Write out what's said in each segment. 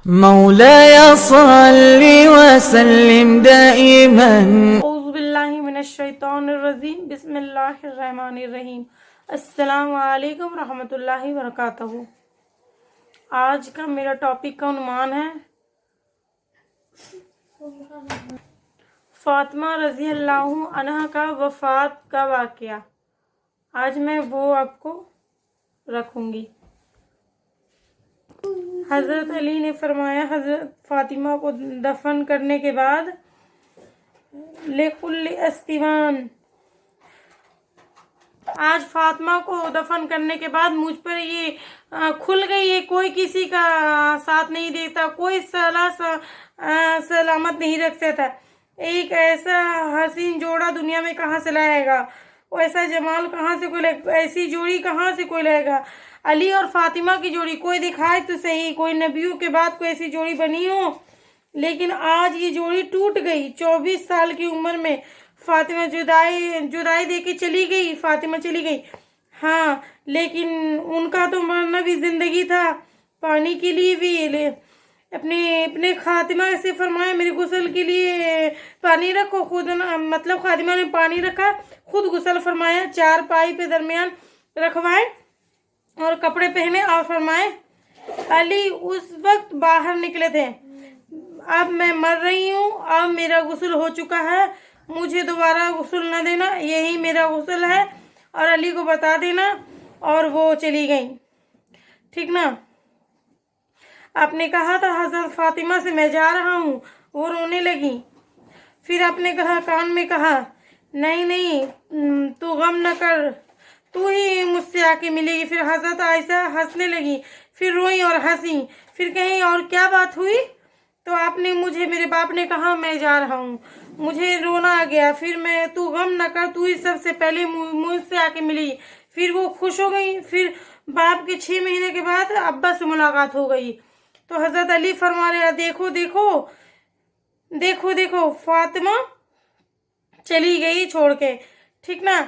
مولاي صل وسلم دائما. اعوذ باللہ من الشیطان الرجیم، بسم اللہ الرحمن الرحیم۔ السلام علیکم ورحمۃ اللہ وبرکاتہ۔ آج کا میرا ٹاپک کا عنوان ہے فاطمہ رضی اللہ عنہا کا وفات کا واقعہ۔ آج میں وہ آپ کو رکھوں گی۔ حضرت علی نے فرمایا، حضرت فاطمہ کو دفن کرنے کے بعد لِكُلِّ اسْتِوَانٍ، آج فاطمہ کو دفن کرنے کے بعد مجھ پر یہ کھل گئی ہے، کوئی کسی کا ساتھ نہیں دیتا، کوئی سلامت نہیں رکھ سکتا۔ ایک ایسا حسین جوڑا دنیا میں کہاں سے لائے گا، وہ ایسا جمال کہاں سے کوئی لائے گا، ایسی جوڑی کہاں سے کوئی لائے گا۔ علی اور فاطمہ کی جوڑی کوئی دکھائے تو صحیح، کوئی نبیوں کے بعد کوئی ایسی جوڑی بنی ہو، لیکن آج یہ جوڑی ٹوٹ گئی۔ 24 سال کی عمر میں فاطمہ جدائی دے کے چلی گئی، فاطمہ چلی گئی، ہاں، لیکن ان کا تو مرنا بھی زندگی تھا، پانی کے لیے بھی اپنے خاتمہ سے فرمایا میرے غسل کے لیے پانی رکھو، خود مطلب خاتمہ نے پانی رکھا، خود غسل فرمایا، 4 پائی پہ درمیان رکھوائے اور کپڑے پہنے اور فرمائے۔ علی اس وقت باہر نکلے تھے، اب میں مر رہی ہوں، اب میرا غسل ہو چکا ہے، مجھے دوبارہ غسل نہ دینا، یہی میرا غسل ہے اور علی کو بتا دینا، اور وہ چلی گئیں، ٹھیک نا۔ آپ نے کہا تھا حضرت فاطمہ سے میں جا رہا ہوں، وہ رونے لگی۔ پھر آپ نے کہا کان میں کہا نہیں تو غم نہ کر، تو ہی مجھ سے آ کے ملے گی۔ پھر حضرت عائشہ ہنسنے لگی، پھر روئی اور ہنسی، پھر کہیں اور کیا بات ہوئی؟ تو آپ نے میرے باپ نے کہا میں جا رہا ہوں، مجھے رونا آ گیا، پھر تو غم نہ کر، تو ہی سب سے پہلے مجھ سے آ کے ملی۔ پھر وہ خوش ہو گئی۔ پھر باپ کے 6 مہینے کے بعد ابا سے ملاقات ہو گئی تو حضرت علی فرما رہے دیکھو دیکھو دیکھو دیکھو فاطمہ چلی گئی چھوڑ کے، ٹھیک نا۔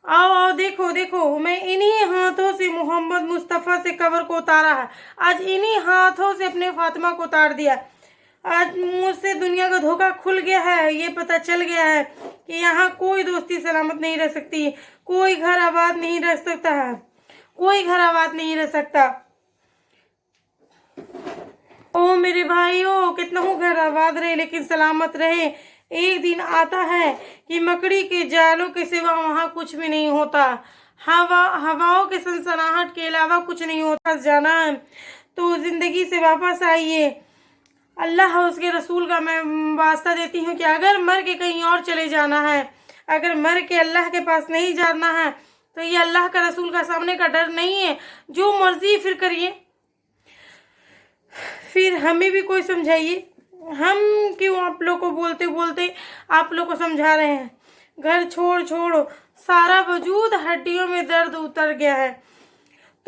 آؤ دیکھو دیکھو، میں انہی ہاتھوں سے محمد مصطفیٰ سے قبر کو اتارا ہے، آج انہی ہاتھوں سے اپنے فاطمہ کو اتار دیا۔ آج مجھ سے دنیا کا دھوکہ کھل گیا ہے، یہ پتہ چل گیا ہے کہ یہاں کوئی دوستی سلامت نہیں رہ سکتی، کوئی گھر آباد نہیں رہ سکتا ہے، کوئی گھر آباد نہیں رہ سکتا۔ او میرے بھائیوں، کتنا ہو گھر آباد رہے لیکن سلامت رہے، ایک دن آتا ہے کہ مکڑی کے جالوں کے سوا وہاں کچھ بھی نہیں ہوتا، ہواؤں کے سنسناہٹ کے علاوہ کچھ نہیں ہوتا۔ جانا ہے تو زندگی سے واپس آئیے۔ اللہ اور اس کے رسول کا میں واسطہ دیتی ہوں کہ اگر مر کے کہیں اور چلے جانا ہے، اگر مر کے اللہ کے پاس نہیں جانا ہے تو یہ اللہ کا رسول کا سامنے کا ڈر نہیں ہے، جو مرضی پھر کریے۔ پھر ہمیں بھی کوئی سمجھائیے، ہم کیوں آپ لوگ کو بولتے آپ لوگ کو سمجھا رہے ہیں۔ گھر چھوڑو، سارا وجود ہڈیوں میں درد اتر گیا ہے،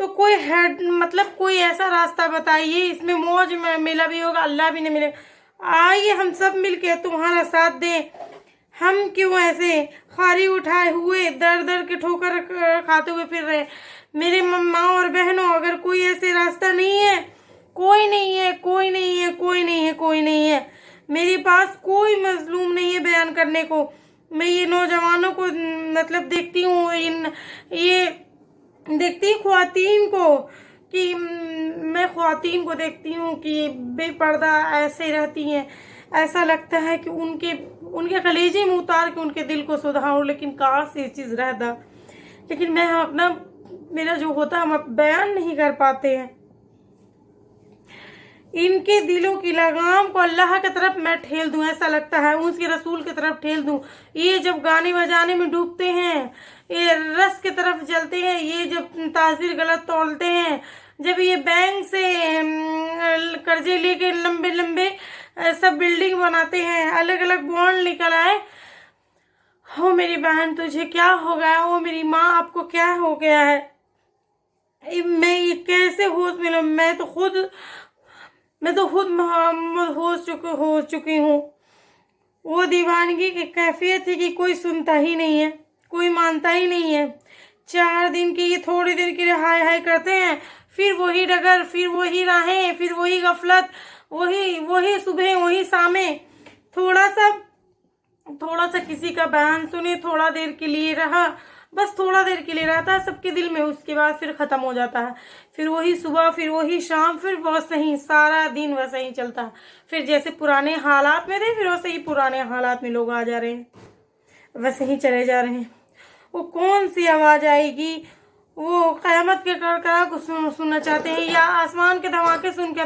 تو کوئی ایسا راستہ بتائیے، اس میں موج ملا بھی ہوگا، اللہ بھی نہیں ملے گا۔ آئیے ہم سب مل کے تمہارا ساتھ دیں۔ ہم کیوں ایسے خالی اٹھائے ہوئے در کے ٹھوکر کھاتے ہوئے پھر رہے؟ میرے ماں اور بہنوں، اگر کوئی ایسے راستہ نہیں ہے، کوئی نہیں ہے، میرے پاس کوئی مظلوم نہیں ہے بیان کرنے کو۔ میں یہ نوجوانوں کو دیکھتی ہوں، یہ دیکھتی خواتین کو، کہ میں خواتین کو دیکھتی ہوں کہ بے پردہ ایسے رہتی ہیں، ایسا لگتا ہے کہ ان کے کلیجے میں اتار کے ان کے دل کو سدھاروں، لیکن کاش یہ چیز رہتا، لیکن میں میرا جو ہوتا ہے ہم بیان نہیں کر پاتے ہیں۔ ان کے دلوں کی لگام کو اللہ کی طرف میں ٹھیل دوں، ایسا لگتا ہے اس کے رسول کی طرف ٹھیل دوں۔ یہ جب گانے بجانے میں ڈوبتے ہیں، یہ رس کی طرف جلتے ہیں، یہ جب تاثیر غلط تولتے ہیں، جب یہ بینک سے قرضے لے کے لمبے سب بلڈنگ بناتے ہیں، الگ الگ بانڈ نکل آئے، او میری بہن تجھے کیا ہو گیا، او میری ماں آپ کو کیا ہو گیا ہے، میں یہ کیسے ہوش میں لوں؟ میں تو خود ہو چکی ہوں۔ وہ دیوانگی کی کیفیت ہے کہ کوئی سنتا ہی نہیں ہے، کوئی مانتا ہی نہیں ہے۔ 4 دن کی، یہ تھوڑی دیر کی ہائے کرتے ہیں، फिर वही डगर, फिर वही राहें, फिर वही गफलत, वही सुबह, वही शामें। थोड़ा सा किसी का बयान सुने, थोड़ा देर के लिए रहा, बस थोड़ा देर के लिए रहता है सबके दिल में, उसके बाद फिर खत्म हो जाता है। फिर वही सुबह, फिर वही शाम, फिर वैसे ही सारा दिन वैसे ही चलता है। फिर जैसे पुराने हालात में थे, फिर वैसे ही पुराने हालात में लोग आ जा रहे हैं, वैसे ही चले जा रहे हैं। वो कौन सी आवाज आएगी? वो कयामत के कड़कड़ा को सुनना चाहते हैं, या आसमान के धमाके सुन के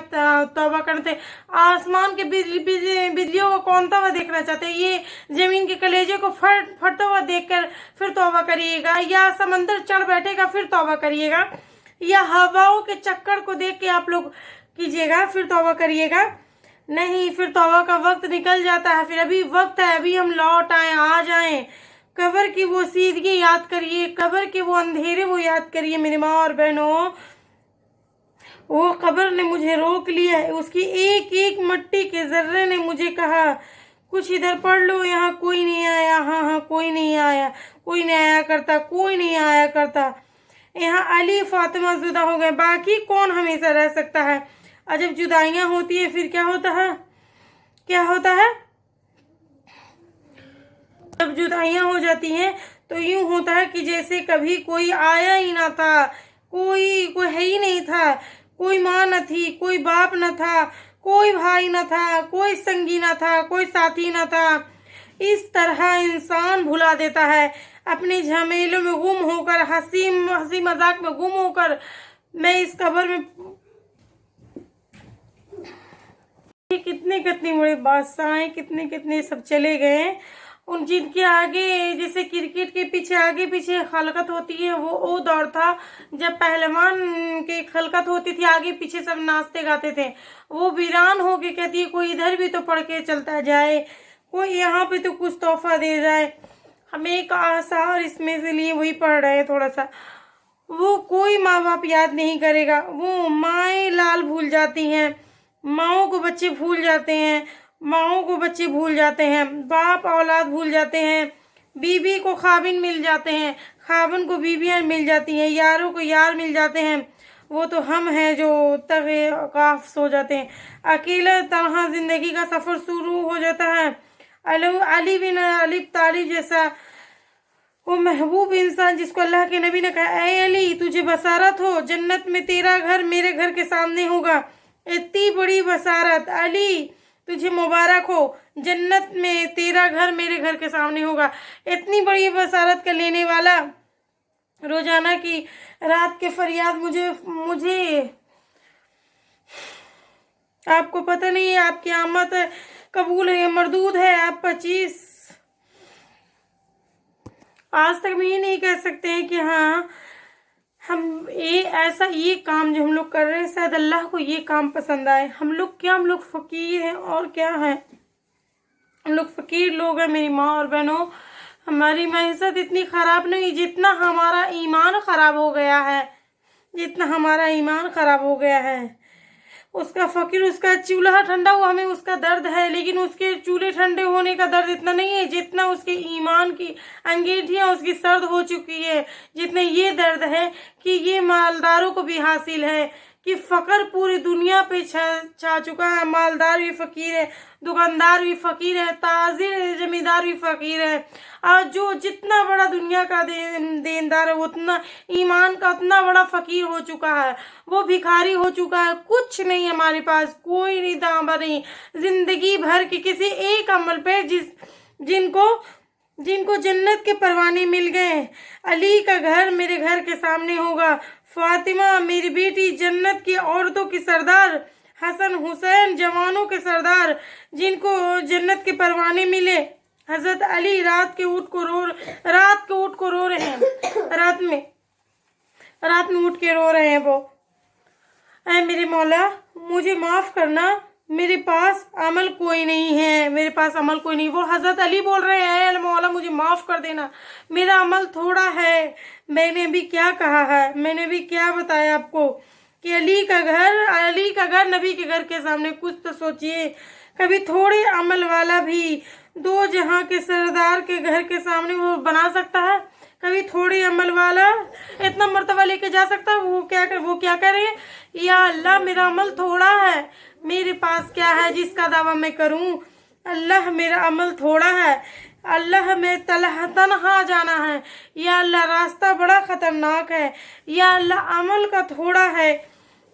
तौबा करते? आसमान के बिजलियों को कौनता हुआ देखना चाहते हैं? ये जमीन के कलेजे को फटता हुआ देखकर फिर तौबा करिएगा, या समंदर चढ़ बैठेगा फिर तौबा करिएगा, या हवाओं के चक्कर को देख के आप लोग कीजिएगा फिर तौबा करिएगा? नहीं, फिर तौबा का वक्त निकल जाता है। फिर अभी वक्त है, अभी हम लौट आए, आ जाएं। कब्र की वो सीदगी याद करिए, कब्र के वो अंधेरे वो याद करिए मेरी माँ और बहनों। वो कब्र ने मुझे रोक लिया है, उसकी एक एक मट्टी के जर्रे ने मुझे कहा कुछ इधर पढ़ लो, यहाँ कोई नहीं आया, हाँ कोई नहीं आया, कोई नहीं आया करता, कोई नहीं आया करता। यहाँ अली फातिमा जुदा हो गए, बाकी कौन हमेशा रह सकता है? और जब जुदाइयाँ होती है फिर क्या होता है? क्या होता है? जब जुदाइयाँ हो जाती हैं तो यूं होता है कि जैसे कभी कोई आया ही ना था, कोई है ही नहीं था, कोई माँ न थी, कोई बाप न था, कोई भाई न था, कोई संगी न था, कोई साथी न था। इस तरह इंसान भुला देता है, अपने झमेलों में गुम होकर, हंसी मजाक में गुम होकर। मैं इस कब्र में कितने बड़े बादशाह, कितने सब चले गए। उन जिनके आगे, जैसे क्रिकेट के पीछे आगे पीछे खलकत होती है, वो दौर था जब पहलवान के खलकत होती थी, आगे पीछे सब नाचते गाते थे। वो वीरान हो के कहती है कोई इधर भी तो पढ़ के चलता जाए, कोई यहाँ पे तो कुछ तोहफा दे जाए। हमें एक आशा और इसमें से लिए वही पढ़ रहे हैं थोड़ा सा। वो कोई माँ बाप याद नहीं करेगा, वो माएँ लाल भूल जाती हैं, माओं को बच्चे भूल जाते हैं, माओं को बच्चे भूल जाते हैं, बाप औलाद भूल जाते हैं, बीबी को खाविन मिल जाते हैं, खाविन को बीबियाँ मिल जाती हैं, यारों को यार मिल जाते हैं। वो तो हम हैं जो तवे काफ सो जाते हैं। अकेला तन्हा जिंदगी का सफर शुरू हो जाता है। अली बिन अली तालिब जैसा वो महबूब इंसान जिसको अल्लाह के नबी ने कहा, ऐ अली तुझे बसारत हो, जन्नत में तेरा घर मेरे घर के सामने होगा। इतनी बड़ी बसारत, अली तुझे मुबारक हो, जन्नत में तेरा घर मेरे घर के सामने होगा। इतनी बड़ी बसारत का लेने वाला रोजाना की रात के फरियाद मुझे आपको पता नहीं है आपकी आमद कबूल है या मरदूद है। आप 25 आज तक हम ये नहीं कह सकते हैं कि हाँ हम ये काम जो हम लोग कर रहे हैं शायद अल्लाह को ये काम पसंद आए। हम लोग फकीर हैं और क्या हैं, हम लोग फकीर लोग हैं मेरी माँ और बहनों। हमारी मैसत इतनी खराब नहीं, जितना हमारा ईमान खराब हो गया है, जितना हमारा ईमान खराब हो गया है। उसका फकीर, उसका चूल्हा ठंडा हुआ हमें उसका दर्द है, लेकिन उसके चूल्हे ठंडे होने का दर्द इतना नहीं है जितना उसके ईमान की अंगीठियाँ उसकी सर्द हो चुकी है। जितने ये दर्द है कि ये मालदारों को भी हासिल है कि फकर पूरी दुनिया पे छा चुका है। मालदार भी फकीर है, दुकानदार भी फकीर है, ताजिर जमींदार भी फकीर है। और जो जितना बड़ा दुनिया का देनदार है, उतना ईमान का उतना बड़ा फकीर हो चुका है, वो भिखारी हो चुका है। कुछ नहीं हमारे पास, कोई नहीं दांबा नहीं जिंदगी भर के किसी एक अमल पे जिनको जन्नत के परवाने मिल गए। अली का घर मेरे घर के सामने होगा, फातिमा मेरी बेटी जन्नत की औरतों की सरदार, हसन हुसैन जवानों के सरदार, जिनको जन्नत के परवाने मिले। हजरत अली रात के उठ को रो रहे हैं, रात में उठ के रो रहे हैं वो। ऐ मेरे मौला मुझे माफ करना, मेरे पास अमल कोई नहीं है, मेरे पास अमल कोई नहीं। वो हजरत अली बोल रहे हैं, मौला मुझे माफ कर देना, मेरा अमल थोड़ा है। मैंने भी क्या कहा है, मैंने भी क्या बताया आपको कि अली का घर नबी के घर के सामने। कुछ तो सोचिए, कभी थोड़े अमल वाला भी दो जहां के सरदार के घर के सामने वो बना सकता है? कभी थोड़ी अमल वाला इतना मर्तबा लेके जा सकता है? वो क्या करे, या अल्लाह मेरा अमल थोड़ा है, मेरे पास क्या है जिसका दावा मैं करूं? अल्लाह मेरा अमल थोड़ा है, अल्लाह में तनहा जाना है, या अल्लाह रास्ता बड़ा खतरनाक है, या अल्लाह अमल का थोड़ा है।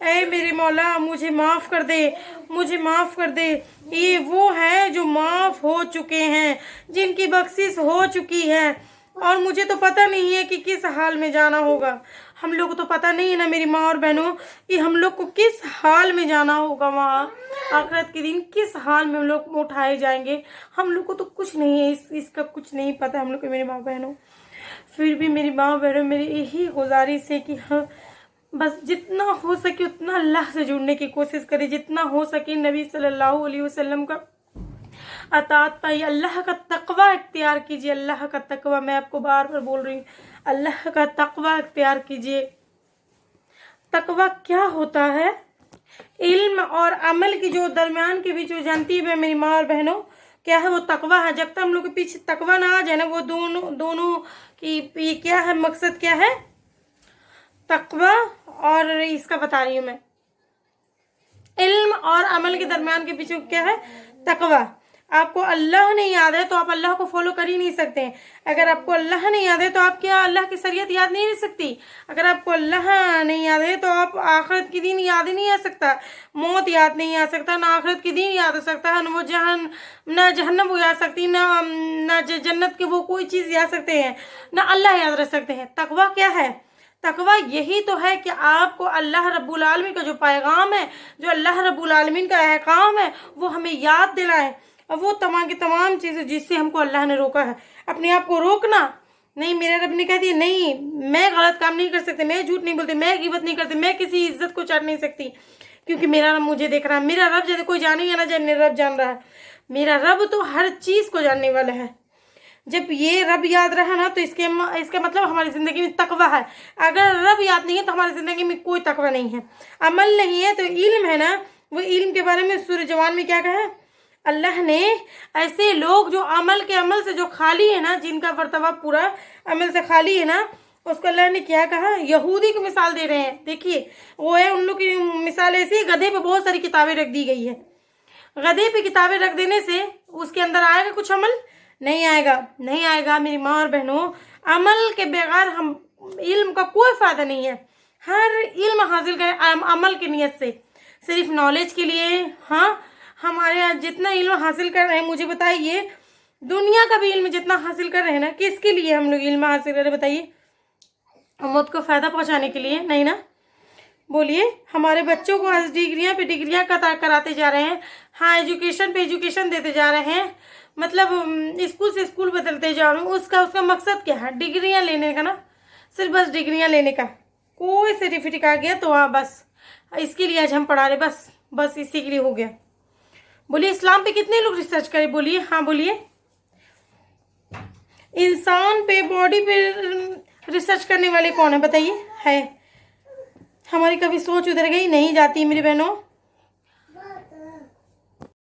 ऐ मेरे मौला मुझे माफ़ कर दे, मुझे माफ़ कर दे। ये वो हैं जो माफ़ हो चुके हैं, जिनकी बख्शिश हो चुकी है, और मुझे तो पता नहीं है कि किस हाल में जाना होगा। हम लोग को तो पता नहीं है ना मेरी माँ और बहनों कि हम लोग को किस हाल में जाना होगा, वहाँ आखिरत के दिन किस हाल में हम लोग उठाए जाएंगे। हम लोग को तो कुछ नहीं है, इसका कुछ नहीं पता हम लोग को मेरी माँ बहनों। फिर भी मेरी माँ बहनों मेरी यही गुजारिश है कि हाँ बस जितना हो सके उतना अल्लाह से जुड़ने की कोशिश करें, जितना हो सके नबी सल्लल्लाहु अलैहि वसल्लम का अतात पाइए, अल्लाह का तकवा इख्तियार कीजिए। अल्लाह का तकवा, मैं आपको बार बार बोल रही हूँ, अल्लाह का तकवा इख्तियार कीजिए। तकवा क्या होता है? इल्म और अमल की जो दरमियान के बीच जो जानती है मेरी माँ और बहनों, क्या है वो तकवा है। जब तक हम लोग के पीछे तकवा ना आ जाए ना, वो दोनों की ये क्या है, मकसद क्या है तकवा, और इसका बता रही हूँ मैं। इल्म और अमल के दरमियान के पीछे क्या है? तकवा। आपको अल्लाह नहीं याद है तो आप अल्लाह को फॉलो कर ही नहीं सकते। अगर आपको अल्लाह नहीं याद है तो आप क्या अल्लाह की शरीयत याद नहीं रह सकती? अगर आपको अल्लाह नहीं याद है तो आप आखिरत की दिन याद ही नहीं आ सकता, मौत याद नहीं आ सकता, ना आखिरत की दिन याद हो सकता है, ना जहन्नम वो याद सकती, ना जन्नत के वो कोई चीज़ याद सकते हैं, ना अल्लाह याद रख सकते हैं। तकवा क्या है? तकवा यही तो है कि आपको अल्लाह रब्बुल आलमीन का जो पैगाम है, जो अल्लाह रब्बुल आलमीन का अहकाम है, वो हमें याद दिलाए। और वो तमाम की तमाम चीज़ें जिससे हमको अल्लाह ने रोका है, अपने आप को रोकना नहीं। मेरे रब ने कह दिया नहीं, मैं गलत काम नहीं कर सकती, मैं झूठ नहीं बोलती, मैं गिबत नहीं करती, मैं किसी इज्जत को चाट नहीं सकती, क्योंकि मेरा रब मुझे देख रहा है। मेरा रब जैसे कोई जाने या ना जाने, मेरा रब जान रहा है। मेरा रब तो हर चीज़ को जानने वाला है। जब ये रब याद रहा ना तो इसका मतलब हमारी ज़िंदगी में तकवा है। अगर रब याद नहीं है तो हमारी ज़िंदगी में कोई तकवा नहीं है। अमल नहीं है तो इल्म है ना, वो इल्म के बारे में सूरह जवान में क्या कहा? अल्लाह ने ऐसे लोग जो अमल से जो खाली है ना, जिनका वर्तवा पूरा अमल से खाली है ना, उसको अल्लाह ने क्या कहा? यहूदी की मिसाल दे रहे हैं। देखिए वो है, उन लोग की मिसाल ऐसी, गधे पे बहुत सारी किताबें रख दी गई है। गधे पे किताबें रख देने से उसके अंदर आएगा कुछ अमल? नहीं आएगा, नहीं आएगा। मेरी माँ और बहनों, अमल के बगैर हम इल्म का कोई फ़ायदा नहीं है। हर इल्म हासिल करें अमल की नीयत से, सिर्फ नॉलेज के लिए। हाँ, हमारे यहाँ जितना इल्म हासिल कर रहे हैं, मुझे बताइए दुनिया का भी इल्म जितना हासिल कर रहे हैं ना, किसके लिए हम लोग इल्म हासिल कर रहे हैं बताइए? उम्मत को फ़ायदा पहुँचाने के लिए नहीं ना? बोलिए। हमारे बच्चों को आज डिग्रियाँ पे डिग्रियाँ कराते जा रहे हैं। हाँ, एजुकेशन पे एजुकेशन देते जा रहे हैं, मतलब स्कूल से स्कूल बदलते जा रहे हैं। उसका मकसद क्या है? डिग्रियाँ लेने का ना, सिर्फ बस डिग्रियाँ लेने का। कोई सर्टिफिकेट आ गया तो हाँ बस इसके लिए आज हम पढ़ा रहे, बस इसी के लिए हो गया। बोलिए इस्लाम पे कितने लोग रिसर्च करें? बोलिए, हाँ बोलिए। इंसान पे, बॉडी पे रिसर्च करने वाले कौन है बताइए? है। हमारी कभी सोच उधर गई नहीं जाती मेरी बहनों।